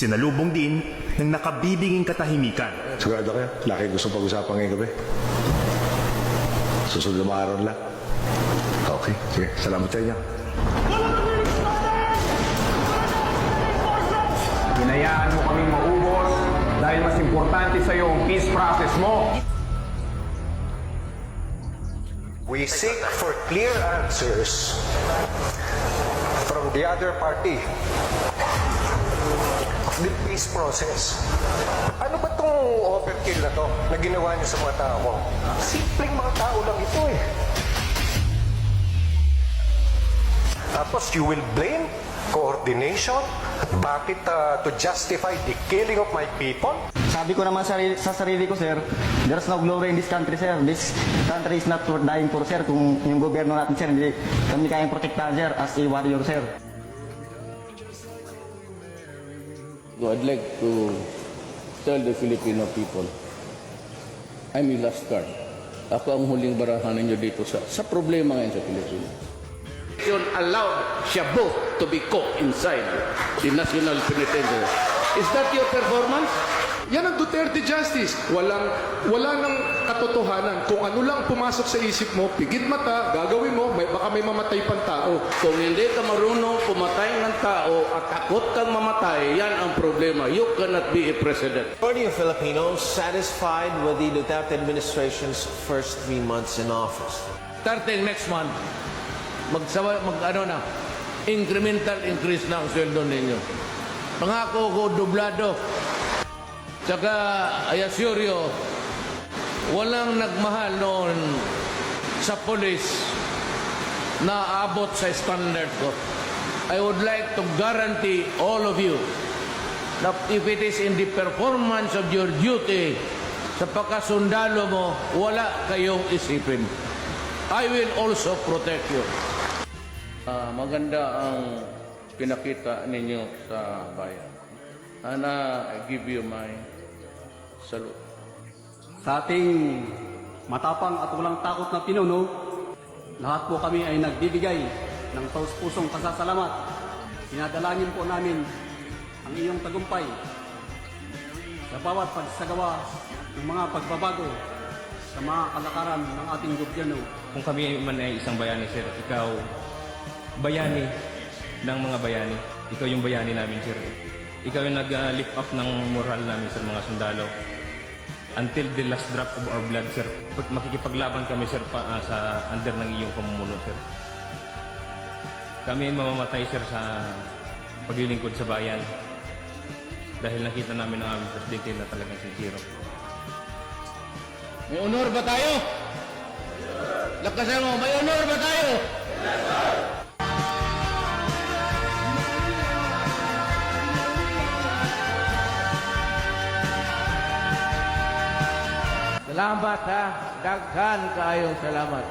Sinalubong din ng nakabibiging katahimikan. Sigurado kayo, laki gusto pag-usapan ngayong gabi. Susunod na araw lang. Okay, sige. Salamat sa inyo. Hinayaan mo kaming maubos dahil mas importante sa'yo ang peace process mo. We seek for clear answers from the other party of the peace process. Ano ba itong overkill na to na ginawa niyo sa mga tao mo? Simpleng mga tao lang ito eh. Tapos you will blame coordination? Bakit to justify the killing of my people? Sabi ko naman sa sarili ko, sir, there's no glory in this country, sir. This country is not worth dying for, sir. Kung yung gobyerno natin, sir, hindi kami kayang protektahan, sir, as a warrior, sir. So I'd like to tell the Filipino people, I'm your last card. Ako ang huling barahan ninyo dito sa problema ngayon sa Pilipinas. Allowed Shabu to be caught inside the National Penitentiary. Is that your performance? Yan ang Duterte Justice. Wala nang katotohanan. Kung ano lang pumasok sa isip mo, pigit mata, gagawin mo, baka may mamatay pang tao. Kung hindi ka marunong pumatay ng tao at takot kang mamatay, yan ang problema. You cannot be a president. Majority of Filipinos satisfied with the Duterte administration's first 3 months in office. Starting next month, incremental increase na ang sweldo ninyo. Pangako ko, dublado. Tsaka, I assure you, walang nagmahal noon sa polis na abot sa standard ko. I would like to guarantee all of you that if it is in the performance of your duty sa pagkasundalo mo, wala kayong isipin. I will also protect you. Maganda ang pinakita ninyo sa bayan. Ana, I give you my salute. Sa ating matapang at walang takot na pinuno, lahat po kami ay nagbibigay ng taus-pusong pasasalamat. Sinadalangin po namin ang iyong tagumpay sa bawat pagsagawa ng mga pagbabago sa mga kalakaran ng ating gobyerno. Kung kami man ay isang bayani, sir, ikaw bayani ng mga bayani. Ikaw yung bayani namin, sir. Ikaw yung nag-lift up ng moral namin sa mga sundalo. Until the last drop of our blood, sir. Makikipaglaban kami, sir, sa under ng iyong pamumuno, sir. Kami mamamatay, sir, sa paglilingkod sa bayan. Dahil nakita namin ang aming presidente na talagang sincero. May honor ba tayo? Lakasan mo, may honor ba tayo? Salamat ha. Daghan kaayong salamat.